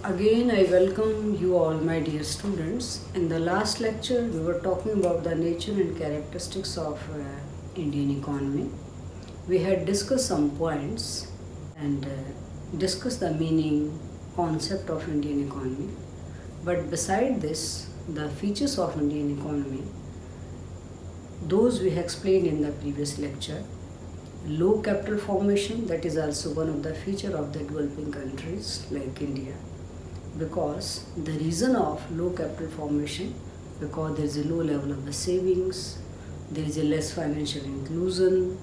Again, I welcome you all, my dear students. In the last lecture, we were talking about the nature and characteristics of Indian economy. We had discussed some points and discussed the meaning, concept of Indian economy. But beside this, the features of Indian economy, those we explained in the previous lecture. Low capital formation, that is also one of the feature of the developing countries like India, because the reason of low capital formation, because there is a low level of the savings, there is a less financial inclusion,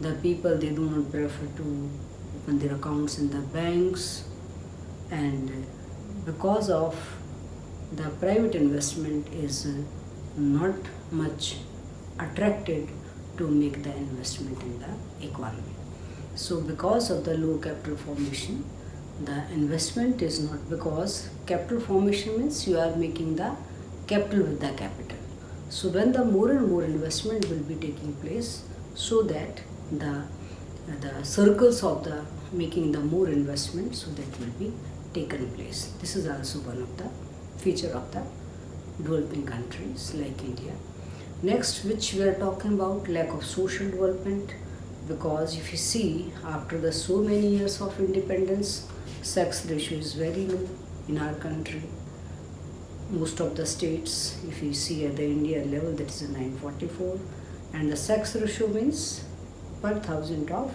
the people they do not prefer to open their accounts in the banks, and because of the private investment is not much attracted to make the investment in the economy. So because of the low capital formation, the investment is not, because capital formation means you are making the capital with the capital. So when the more and more investment will be taking place, so that the circles of the making the more investment, so that will be taken place. This is also one of the feature of the developing countries like India. Next, which we are talking about, lack of social development, because if you see, after the so many years of independence, sex ratio is very low in our country. Most of the states, if you see at the India level, that is a 944, and the sex ratio means per thousand of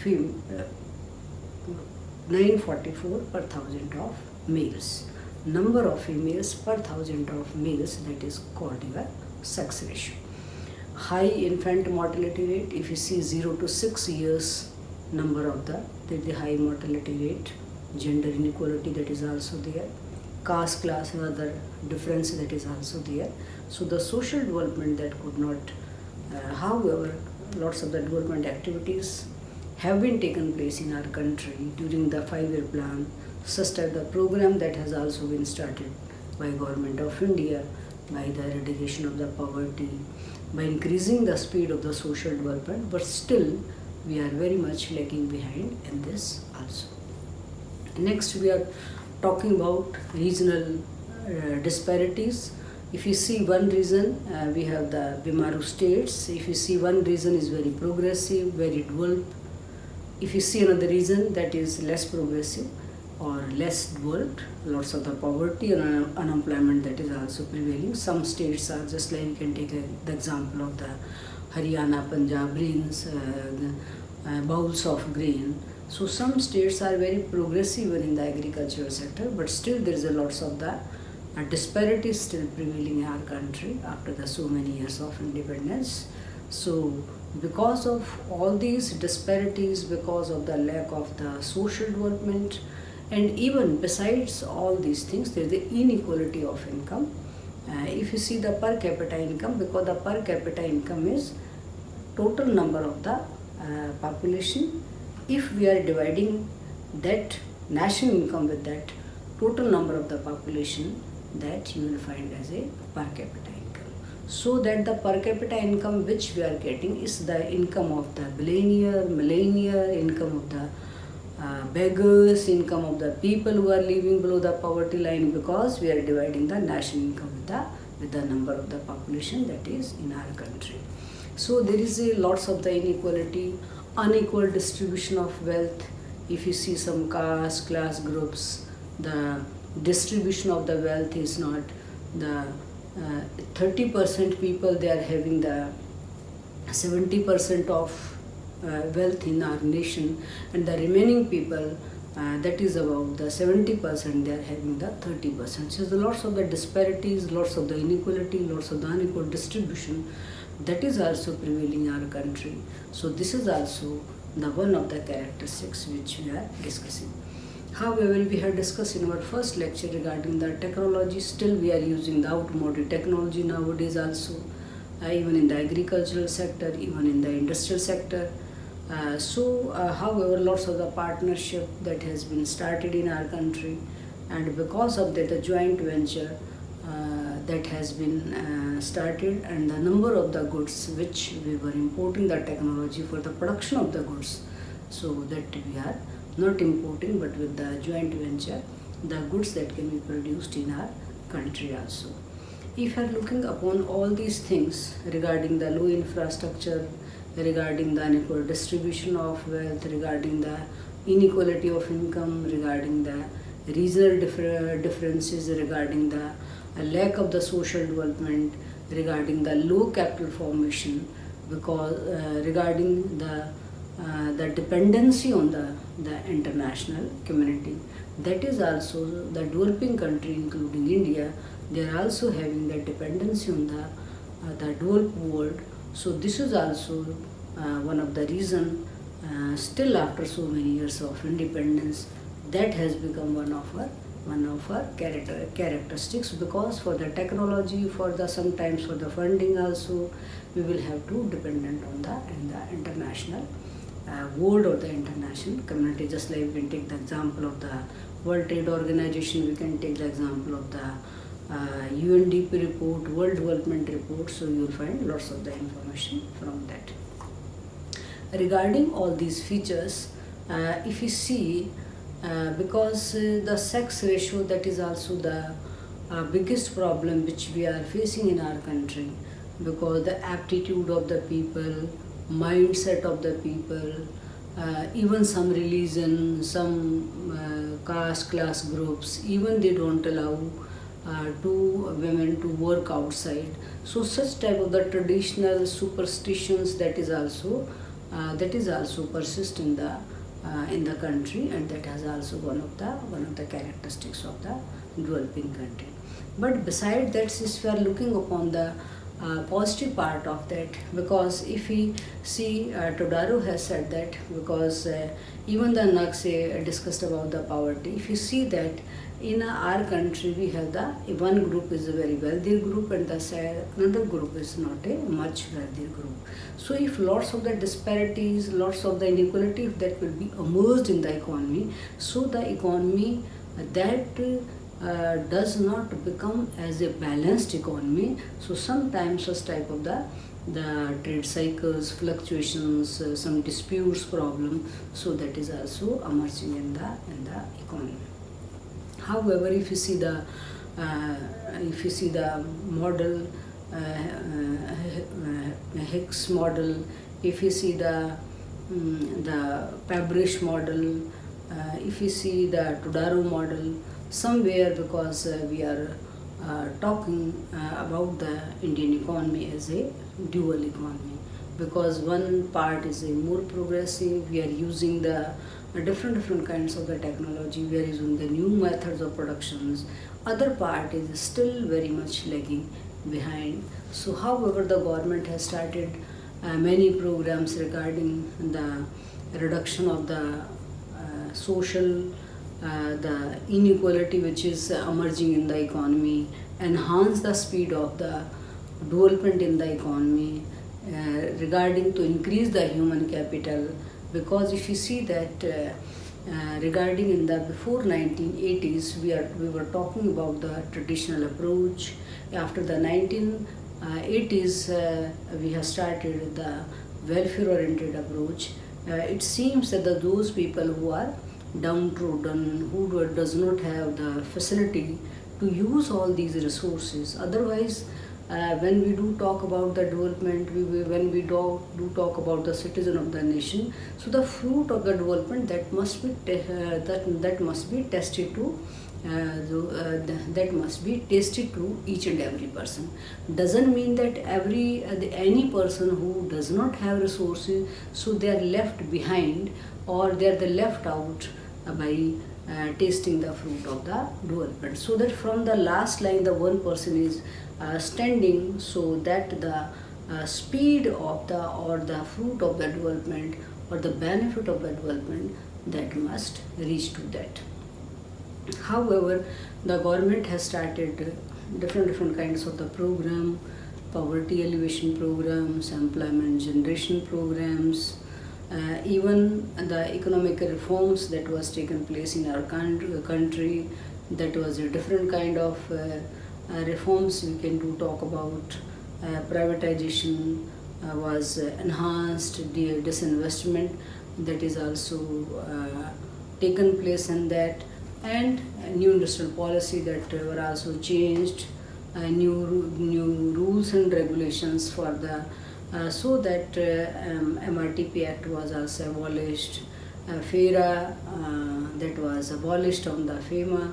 944 per thousand of males. Number of females per thousand of males, that is called your sex ratio. High infant mortality rate, if you see 0 to 6 years number of the high mortality rate. Gender inequality, that is also there. Caste, class and other difference, that is also there. So the social development that could not, however, lots of the development activities have been taken place in our country during the 5-year plan, such as the program that has also been started by Government of India, by the eradication of the poverty, by increasing the speed of the social development, but still we are very much lagging behind in this also. Next, we are talking about regional disparities. If you see one region, we have the Bimaru states. If you see one region is very progressive, very developed. If you see another region that is less progressive or less developed, lots of the poverty and unemployment that is also prevailing. Some states are just like, you can take the example of the Haryana, Punjab rains, bowls of grain. So some states are very progressive even in the agricultural sector, but still there is a lots of the disparities still prevailing in our country after the so many years of independence. So because of all these disparities, because of the lack of the social development, and even besides all these things, there is the inequality of income. If you see the per capita income, because the per capita income is total number of the population. If we are dividing that national income with that total number of the population, that you will find as a per capita income. So that the per capita income which we are getting is the income of the billionaire, income of the beggars, income of the people who are living below the poverty line, because we are dividing the national income with the number of the population that is in our country. So there is a lots of the inequality, unequal distribution of wealth. If you see some caste, class groups, the distribution of the wealth is not the 30% people, they are having the 70% of wealth in our nation, and the remaining people, that is about the 70%, they are having the 30%. So there are lots of the disparities, lots of the inequality, lots of the unequal distribution that is also prevailing in our country. So this is also the one of the characteristics which we are discussing. However, we have discussed in our first lecture regarding the technology. Still we are using the automotive technology nowadays also, even in the agricultural sector, even in the industrial sector. However, lots of the partnership that has been started in our country, and because of that, the joint venture that has been started, and the number of the goods which we were importing the technology for the production of the goods, so that we are not importing, but with the joint venture, the goods that can be produced in our country also. If you are looking upon all these things regarding the low infrastructure, regarding the unequal distribution of wealth, regarding the inequality of income, regarding the regional differences, regarding the lack of the social development, regarding the low capital formation, because regarding the dependency on the international community, that is also the developing country including India, they are also having the dependency on the developed world. So this is also one of the reason, still after so many years of independence, that has become one of our characteristics, because for the technology, for the sometimes for the funding also, we will have to dependent on the international world or the international community. Just like we can take the example of the World Trade Organization, we can take the example of the UNDP report, World Development Report, so you will find lots of the information from that. Regarding all these features, if you see, because the sex ratio, that is also the biggest problem which we are facing in our country, because the aptitude of the people, mindset of the people, even some religion, some caste class groups, even they don't allow to women to work outside. So such type of the traditional superstitions, that is also persist in the country, and that has also one of the characteristics of the developing country. But beside that, since we are looking upon the positive part of that, because if we see, Todaro has said that, because even the Nakshe discussed about the poverty. If you see that in our country we have the one group is a very wealthy group, and the another group is not a much wealthy group. So if lots of the disparities, lots of the inequality, if that will be emerged in the economy, so the economy that does not become as a balanced economy. So sometimes such type of the trade cycles, fluctuations, some disputes problem, so that is also emerging in the economy. However, if you see the model, Hicks model, if you see the Pabrish model, if you see the Todaro model, somewhere, because we are talking about the Indian economy as a dual economy, because one part is a more progressive, we are using the different kinds of the technology, we are using the new methods of productions. Other part is still very much lagging behind. So however, the government has started many programs regarding the reduction of the social the inequality which is emerging in the economy, enhance the speed of the development in the economy, regarding to increase the human capital. Because if you see that regarding in the before 1980s, we were talking about the traditional approach. After the 1980s, we have started the welfare oriented approach. It seems that those people who are downtrodden, who does not have the facility to use all these resources. Otherwise, when we do talk about the development, when we do talk about the citizen of the nation, so the fruit of the development that must be that must be tested to that must be tasted to each and every person. Doesn't mean that any person who does not have resources, so they are left behind, or they are left out by tasting the fruit of the development. So that from the last line, the one person is standing, so that the speed of the fruit of the development, or the benefit of the development, that must reach to that. However, the government has started different kinds of the program, poverty alleviation programs, employment generation programs, even the economic reforms that was taken place in our country, that was a different kind of reforms we can do talk about. Privatization was enhanced, disinvestment, that is also taken place in that, and new industrial policy that were also changed, new rules and regulations for the so that MRTP Act was also abolished, FERA that was abolished on the FEMA,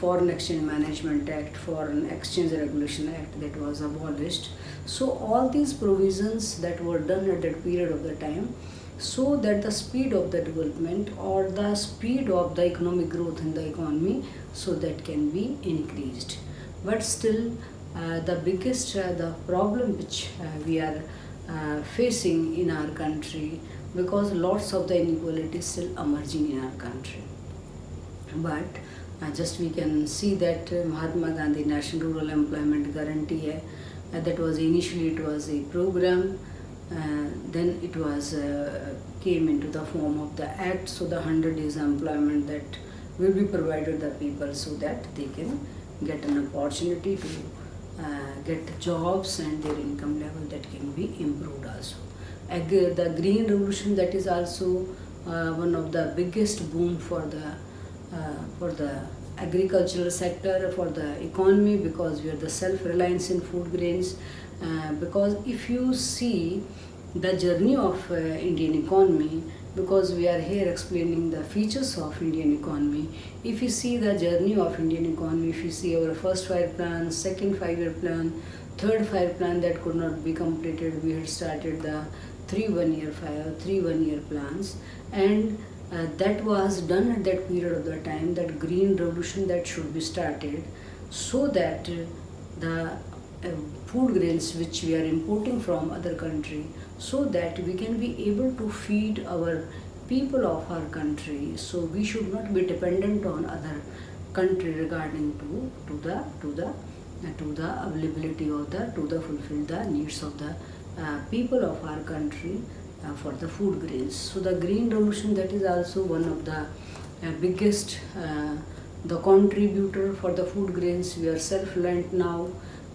Foreign Exchange Management Act, Foreign Exchange Regulation Act that was abolished. So all these provisions that were done at that period of the time, so that the speed of the development or the speed of the economic growth in the economy, so that can be increased. But still the biggest the problem which we are facing in our country, because lots of the inequalities still emerging in our country. But just we can see that Mahatma Gandhi National Rural Employment Guarantee, that was initially it was a program, then it was came into the form of the act. So the 100 days employment that will be provided the people, so that they can get an opportunity to get jobs and their income level that can be improved also. The green revolution, that is also one of the biggest boom for the agricultural sector, for the economy, because we are the self-reliance in food grains. Because if you see the journey of Indian economy, because we are here explaining the features of Indian economy. If you see the journey of Indian economy, if you see our first 5 plan, second 5-year plan, third 5 plan that could not be completed, we had started the 3 1-year plans, and that was done at that period of the time, that green revolution that should be started, so that the food grains which we are importing from other country, so that we can be able to feed our people of our country. So we should not be dependent on other country regarding to the availability of to fulfill the needs of the people of our country for the food grains. So the green revolution, that is also one of the biggest the contributor for the food grains. We are self-reliant now.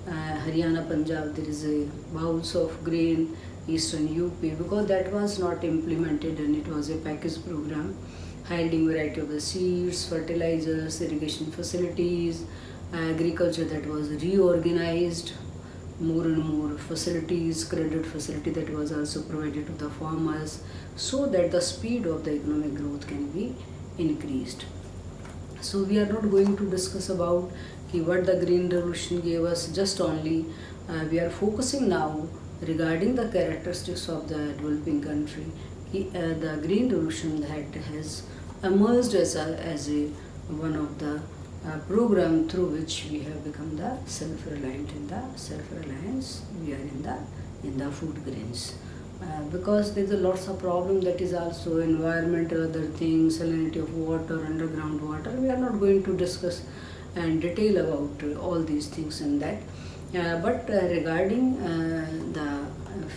Haryana, Punjab, there is a bowls of grain, eastern UP, because that was not implemented and it was a package program, yielding variety of the seeds, fertilizers, irrigation facilities, agriculture that was reorganized, more and more facilities, credit facility that was also provided to the farmers, so that the speed of the economic growth can be increased. So we are not going to discuss about what the green revolution gave us, just only we are focusing now regarding the characteristics of the developing country. The green revolution that has emerged as a one of the program through which we have become the self-reliance. We are in the food grains. Because there is a lots of problem that is also environmental, other things, salinity of water, underground water. We are not going to discuss and detail about all these things in that. But regarding the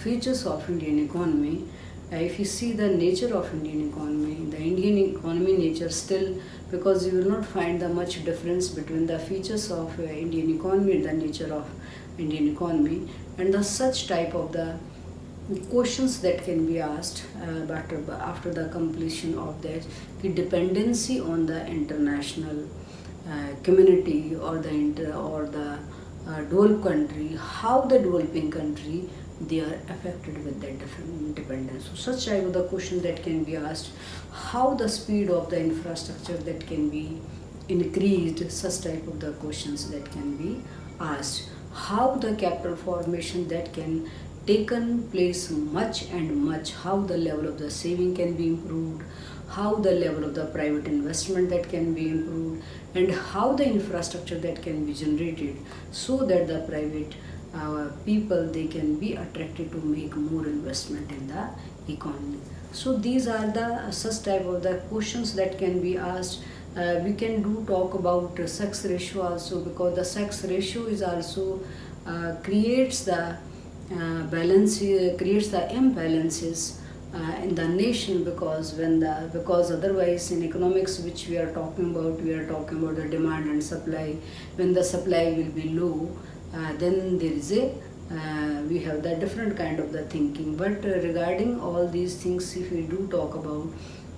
features of Indian economy, if you see the nature of Indian economy, the Indian economy nature still, because you will not find the much difference between the features of Indian economy and the nature of Indian economy, and the such type of the questions that can be asked after the completion of that, the dependency on the international community or the developed country, how the developing country they are affected with that different dependence. So such type of the question that can be asked, how the speed of the infrastructure that can be increased, such type of the questions that can be asked, how the capital formation that can taken place much, how the level of the saving can be improved, how the level of the private investment that can be improved, and how the infrastructure that can be generated, so that the private people they can be attracted to make more investment in the economy. So these are the such type of the questions that can be asked. We can talk about sex ratio also, because the sex ratio is also creates the imbalances in the nation, because otherwise in economics which we are talking about the demand and supply. When the supply will be low, then there is we have the different kind of the thinking. But regarding all these things, if we do talk about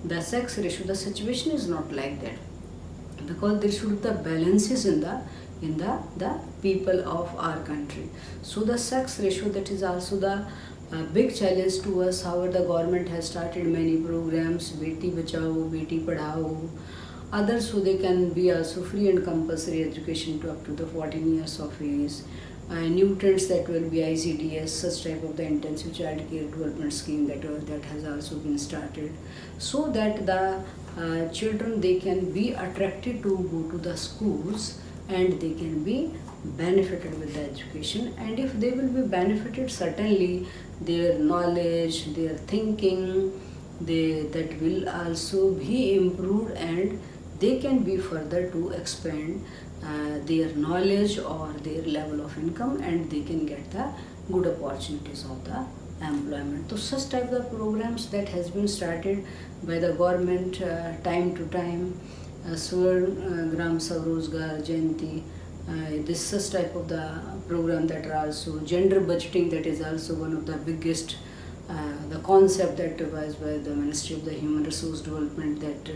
the sex ratio, the situation is not like that, because there should be the balances in the people of our country. So the sex ratio, that is also the big challenge to us. However, the government has started many programs, Beti Bachao, Beti Padhao, others, so they can be also free and compulsory education to up to the 14 years of age. New trends that will be ICDS, such type of the intensive child care development scheme that has also been started, so that the children, they can be attracted to go to the schools and they can be benefited with the education. And if they will be benefited, certainly their knowledge, their thinking, that will also be improved, and they can be further to expand their knowledge or their level of income, and they can get the good opportunities of the employment. So such type of programs that has been started by the government time to time, Swar Gram Savrozgar Jayanti, this such type of the program that are also gender budgeting, that is also one of the biggest the concept that was by the Ministry of the Human Resource Development, that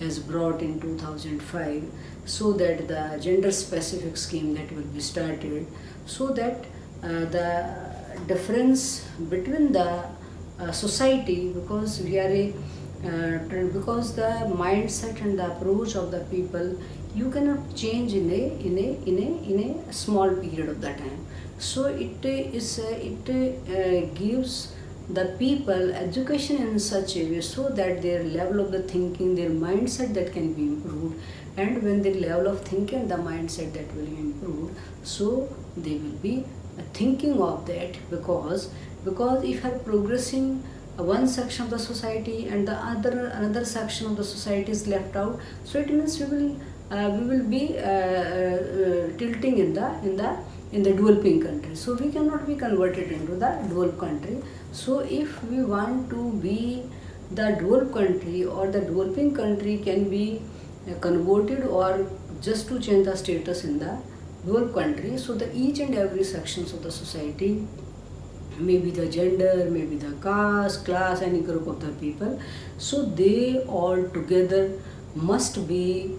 has brought in 2005, so that the gender specific scheme that will be started, so that the difference between the society, because we are a because the mindset and the approach of the people, you cannot change in a small period of the time. So it gives the people education in such a way, so that their level of the thinking, their mindset, that can be improved. And when the level of thinking, the mindset, that will be improved, so they will be thinking of that, because if you are progressing one section of the society and the another section of the society is left out, so it means we will be tilting in the developing country. So we cannot be converted into the developed country. So if we want to be the developed country, or the developing country can be converted, or just to change the status in the developed country, so the each and every sections of the society, maybe the gender, maybe the caste, class, any group of the people, so they all together must be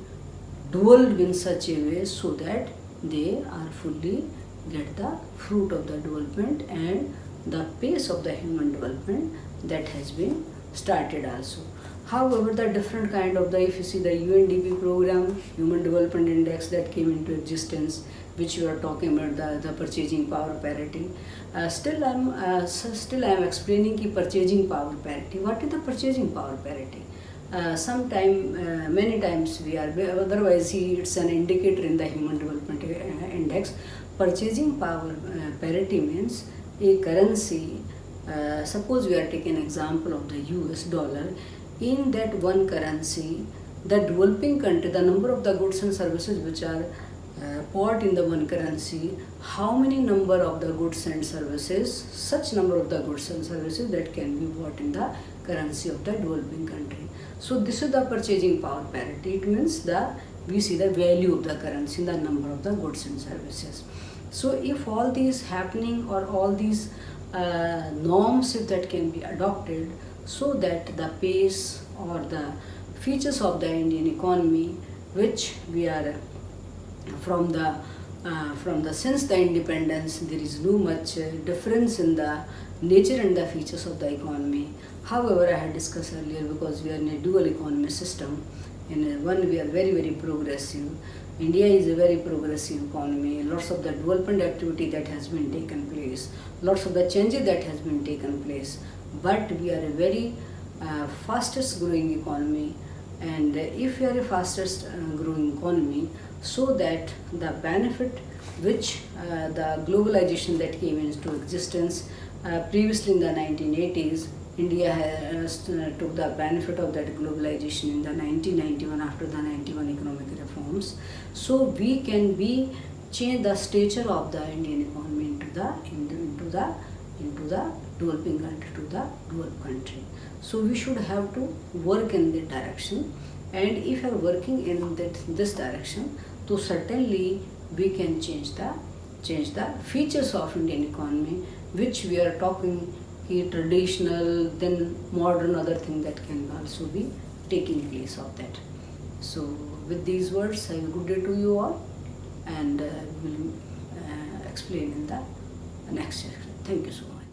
developed in such a way, so that they are fully get the fruit of the development and the pace of the human development that has been started also. However, the different kind of the, if you see the UNDP program, Human Development Index, that came into existence, which we are talking about, the purchasing power parity. Still I am explaining ki purchasing power parity. What is the purchasing power parity? Many times we are, otherwise it's an indicator in the Human Development Index. Purchasing power parity means a currency. Suppose we are taking an example of the US dollar. In that one currency, the developing country, the number of the goods and services which are bought in the one currency, how many number of the goods and services, such number of the goods and services that can be bought in the currency of the developing country. So this is the purchasing power parity. It means we see the value of the currency, the number of the goods and services. So if all these happening, or all these norms, if that can be adopted, so that the pace or the features of the Indian economy, which we are from the since the independence, there is no much difference in the nature and the features of the economy. However, I had discussed earlier, because we are in a dual economy system. In one, we are very, very progressive. India is a very progressive economy. Lots of the development activity that has been taken place, lots of the changes that has been taken place. But we are a very fastest growing economy, and if we are a fastest growing economy, so that the benefit which the globalization that came into existence previously in the 1980s, India has, took the benefit of that globalization in the 1991, after the 91 economic reforms. So we can change the stature of the Indian economy into the developing country, to the developed country. So we should have to work in that direction, and if you are working in this direction, so certainly we can change the features of Indian economy, which we are talking traditional, then modern other thing that can also be taking place of that. So with these words, I have a good day to you all, and will explain in the next section. Thank you so much.